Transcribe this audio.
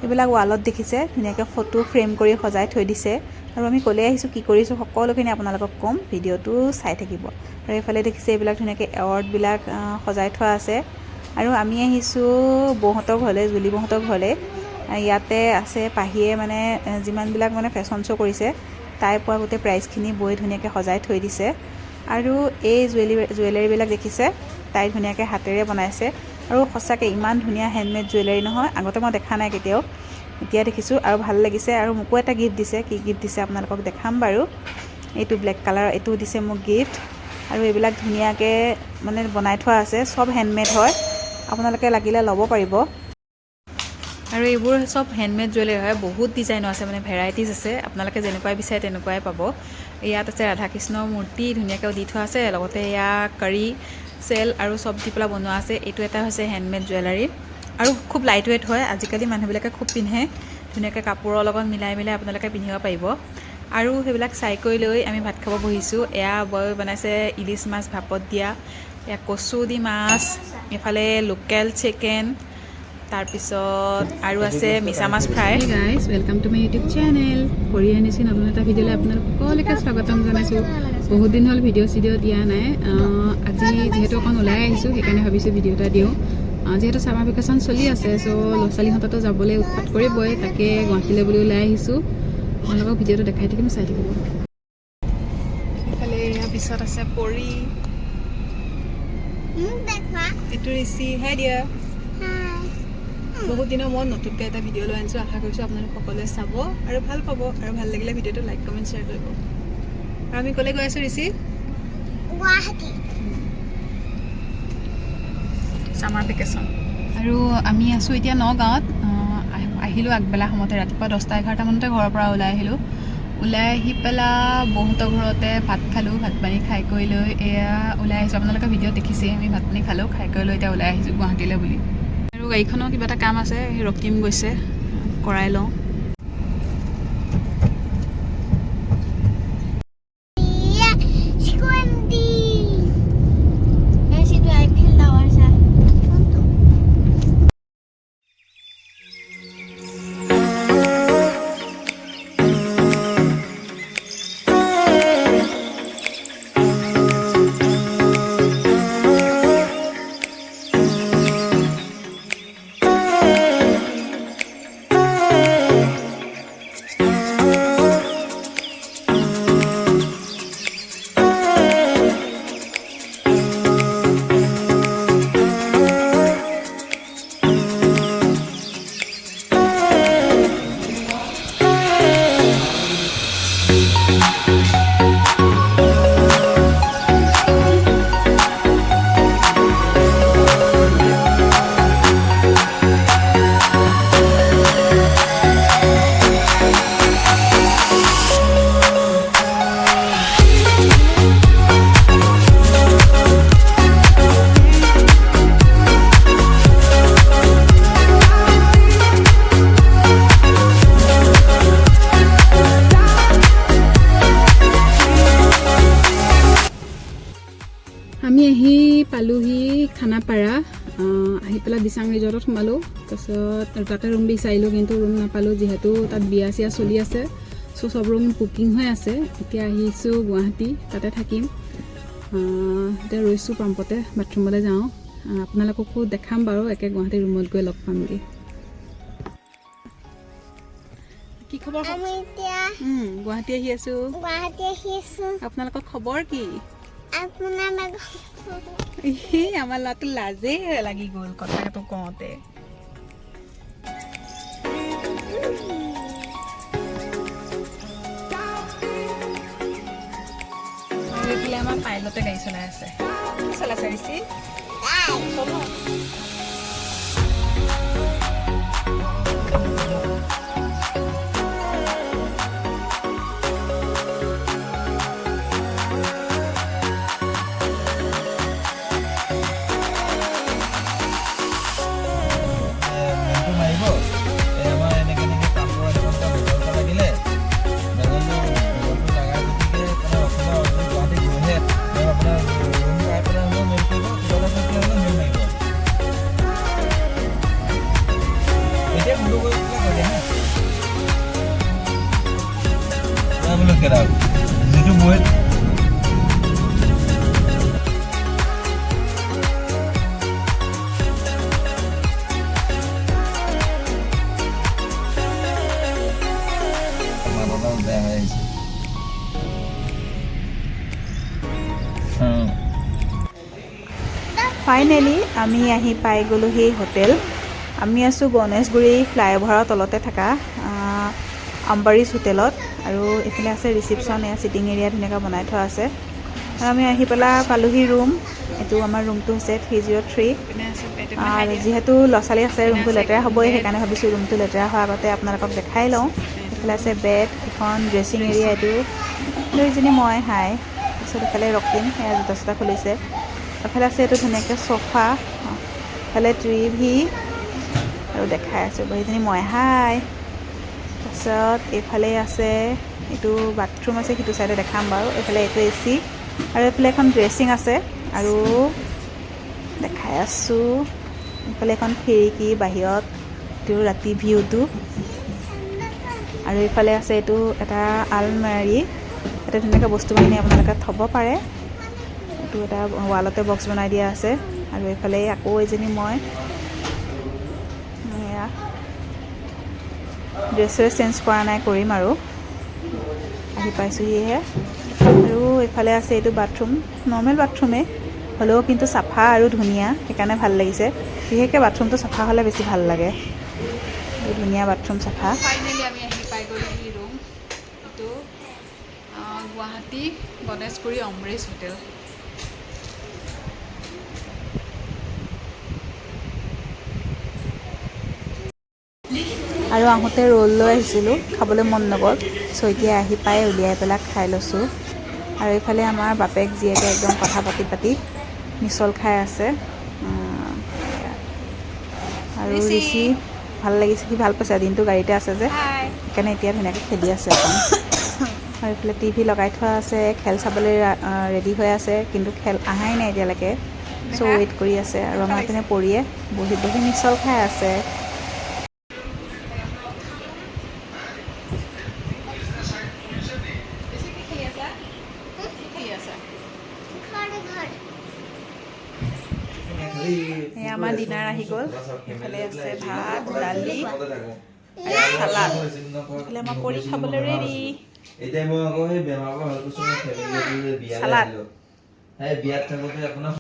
এইবিলাক ৱালত দেখিছে ধুনীয়াকৈ ফটো ফ্ৰেম কৰি সজাই থৈ দিছে আৰু আমি ক'লে আহিছোঁ কি কৰিছোঁ সকলোখিনি আপোনালোকক ক'ম ভিডিঅ'টো চাই থাকিব আৰু এইফালে দেখিছে এইবিলাক ধুনীয়াকৈ এৱাৰ্ডবিলাক সজাই থোৱা আছে আৰু আমি আহিছোঁ বৌহঁতৰ ঘৰলৈ জুলি বৌহঁতৰ ঘৰলৈ ইয়াতে আছে পাহিয়ে মানে যিমানবিলাক মানে ফেশ্বন শ্ব' কৰিছে তাই পোৱা গোটেই প্ৰাইজখিনি বৈ ধুনীয়াকৈ সজাই থৈ দিছে আৰু এই জুৱেলাৰীবিলাক দেখিছে তাই ধুনীয়াকৈ হাতেৰে বনাইছে আৰু সঁচাকৈ ইমান ধুনীয়া হেণ্ডমেড জুৱেলাৰী নহয় আগতে মই দেখা নাই কেতিয়াও এতিয়া দেখিছোঁ আৰু ভাল লাগিছে আৰু মোকো এটা গিফ্ট দিছে কি গিফ্ট দিছে আপোনালোকক দেখাম বাৰু এইটো ব্লেক কালাৰ এইটো দিছে মোক গিফ্ট আৰু এইবিলাক ধুনীয়াকৈ মানে বনাই থোৱা আছে সব হেণ্ডমেড হয় আপোনালোকে লাগিলে ল'ব পাৰিব আৰু এইবোৰ সব হেণ্ডমেড জুৱেলাৰী হয় বহুত ডিজাইনো আছে মানে ভেৰাইটিজ আছে আপোনালোকে যেনেকুৱাই বিচাৰে তেনেকুৱাই পাব ইয়াত আছে ৰাধা কৃষ্ণৰ মূৰ্তি ধুনীয়াকৈ দি থোৱা আছে লগতে এয়া কাৰী চেল আৰু সব দি পেলাই বনোৱা আছে এইটো এটা হৈছে হেণ্ডমেড জুৱেলাৰী আৰু খুব লাইট ৱেইট হয় আজিকালি মানুহবিলাকে খুব পিন্ধে ধুনীয়াকৈ কাপোৰৰ লগত মিলাই আপোনালোকে পিন্ধিব পাৰিব আৰু সেইবিলাক চাই কৰি লৈ আমি ভাত খাব বহিছোঁ এয়া বয় বনাইছে ইলিচ মাছ ভাপত দিয়া এয়া কচু দি মাছ এফালে লোকেল চিকেন তাৰপিছত আৰু আছে মিছা মাছ fry guys welcome to my YouTube channel কৰি আনিছোঁ নতুন এটা ভিডিঅ'লৈ আপোনালোক সকলোকে স্বাগতম জনাইছোঁ বহুত দিন হ'ল ভিডিঅ' দিয়া নাই আজি যিহেতু অকণ ওলাই আহিছোঁ সেইকাৰণে ভাবিছোঁ ভিডিঅ' এটা দিওঁ যিহেতু ছামাৰ ভেকেশ্যন চলি আছে চ' ল'ৰা ছোৱালীহঁততো যাবলৈ উৎপাত কৰিবই তাকে গুৱাহাটীলৈ বুলি ওলাই আহিছোঁ আপোনালোকক ভিডিঅ'টো দেখাই থাকিম চাই থাকিব সেইফালে ইয়াৰ পিছত আছে পৰি এইটো ঋষি হাই দিয়া বহুত দিনৰ মই নতুনকৈ এটা ভিডিঅ' লৈ আনিছোঁ আশা কৰিছোঁ আপোনালোক সকলোৱে চাব আৰু ভাল পাব আৰু ভাল লাগিলে ভিডিঅ'টো লাইক কমেণ্ট শ্বেয়াৰ কৰিব আৰু আমি ক'লৈ গৈ আছোঁ ঋষি গুৱাহাটী ছামাৰ ভেকেশ্যন আৰু আমি আছোঁ এতিয়া নগাঁৱত আহিলোঁ আগবেলা সময়তে ৰাতিপুৱা 10-11 মানতে ঘৰৰ পৰা ওলাই আহিলোঁ ওলাই আহি পেলাই বহুতৰ ঘৰতে ভাত খালোঁ ভাত পানী খাই কৰি লৈ এয়া ওলাই আহিছোঁ আপোনালোকে ভিডিঅ'ত দেখিছেই আমি ভাত পানী খালোঁ খাই কৰি লৈ এতিয়া ওলাই আহিছোঁ গুৱাহাটীলৈ বুলি আৰু গাড়ীখনৰ কিবা এটা কাম আছে ৰক্তিম গৈছে কৰাই লওঁ আমি আহি পালোহি খানাপাৰা আহি পেলাই দিচাং ৰিজৰ্টত সোমালোঁ তাৰপিছত তাতে ৰুম বিচাৰিলোঁ কিন্তু ৰুম নাপালোঁ যিহেতু তাত বিয়া চিয়া চলি আছে চ' চব ৰুম বুকিং হৈ আছে এতিয়া আহিছোঁ গুৱাহাটী তাতে থাকিম এতিয়া ৰৈছোঁ পাম্পতে বাথৰুমলৈ যাওঁ আপোনালোককো দেখাম বাৰু একে গুৱাহাটী ৰুমত গৈ লগ পামগৈ কি খবৰ গুৱাহাটী আহি আছোঁ আপোনালোকৰ খবৰ কি আমাৰ ল'ৰাটো লাজে লাগি গ'ল কথাটো কওঁতে আমাৰ পাইলতে গাড়ী চলাই আছে কি চলাইছে ঋষি যিটো বৈত ফাইনেলি আমি আহি পাই গ'লোহি হোটেল। আমি আছোঁ গণেশগুৰি ফ্লাইঅভাৰৰ তলতে থকা আম্বাৰিজ হোটেলত। আৰু এইফালে আছে ৰিচিপশ্যন, এয়া চিটিং এৰিয়া ধুনীয়াকৈ বনাই থোৱা আছে। আৰু আমি আহি পেলাই পালোহি ৰুম। এইটো আমাৰ ৰুমটো হৈছে 303। আৰু যিহেতু ল'ৰা ছোৱালী আছে, ৰুমটো লেতেৰা হ'বই, সেইকাৰণে ভাবিছোঁ ৰুমটো লেতেৰা হোৱাৰ আগতে আপোনালোকক দেখাই লওঁ। এইফালে আছে বেড, এখন ড্ৰেছিং এৰিয়া, এইটো দুইজনী মই হাই। তাৰপিছত এইফালে ৰকিন, সেয়া জোতা চোতা খুলিছে। এফালে আছে এইটো ধুনীয়াকৈ চোফা, এফালে টিভি আৰু দেখাই আছোঁ সেইজনী মই হাই। তাৰপিছত এইফালে আছে এইটো বাথৰুম আছে, সিটো চাইডে দেখাম বাৰু। এইফালে এইটো AC আৰু এইফালে এখন ড্ৰেছিং আছে আৰু দেখাই আছোঁ। এইফালে এখন খিৰিকী বাহিৰত, এইটো ৰাতি ভিউটো। আৰু এইফালে আছে এইটো এটা আলমাৰি, ইয়াতে ধুনীয়াকৈ বস্তু বাহিনী আপোনালোকে থ'ব পাৰে। এইটো এটা ৱালতে বক্স বনাই দিয়া আছে। আৰু এইফালে আকৌ এজনী মই এয়া ড্ৰেছ চেঞ্জ কৰা নাই, কৰিম আৰু আহি পাইছোঁহিহে। আৰু এইফালে আছে এইটো বাথৰুম, নৰ্মেল বাথৰুমেই হ'লেও কিন্তু চাফা আৰু ধুনীয়া, সেইকাৰণে ভাল লাগিছে। বিশেষকৈ বাথৰুমটো চাফা হ'লে বেছি ভাল লাগে। এইটো ধুনীয়া বাথৰুম, চাফা। ফাইনেলি আমি আহি পাই গ'লোহি ৰুম। এইটো গুৱাহাটী গণেশগুৰি অমৃত হোটেল। আৰু আহোঁতে ৰোল লৈ আহিছিলোঁ, খাবলৈ মন নগ'ল, চ' এতিয়া আহি পাই উলিয়াই পেলাই খাই লৈছোঁ। আৰু এইফালে আমাৰ বাপেক জীয়েকে একদম কথা পাতি পাতি মিছল খাই আছে। আৰু ঋষি ভাল লাগিছে, সি ভাল পাইছে, দিনটো গাড়ীতে আছে যে, সেইকাৰণে এতিয়া ধুনীয়াকৈ খেলি আছে অকণ। আৰু এইফালে টিভি লগাই থোৱা আছে, খেল চাবলৈ ৰেডি হৈ আছে, কিন্তু খেল অহাই নাই এতিয়ালৈকে, চ' ৱেইট কৰি আছে। আৰু আমাৰ পিনে পৰিয়ে বহি বহি মিছল খাই আছে। আমাৰ ডিনাৰ আহি গ'ল। এইফালে আছে ভাত, দালি আৰু চালাড। এইফালে আমাৰ পৰি খাবলৈ ৰেডি। এতিয়া মই আকৌ সেই বেমাৰৰ পৰা ভাল পাইছোঁ, মই ফেমিলি বিয়ালৈ আহিলোঁ। সেই বিয়াত থাকোঁতে আপোনাৰ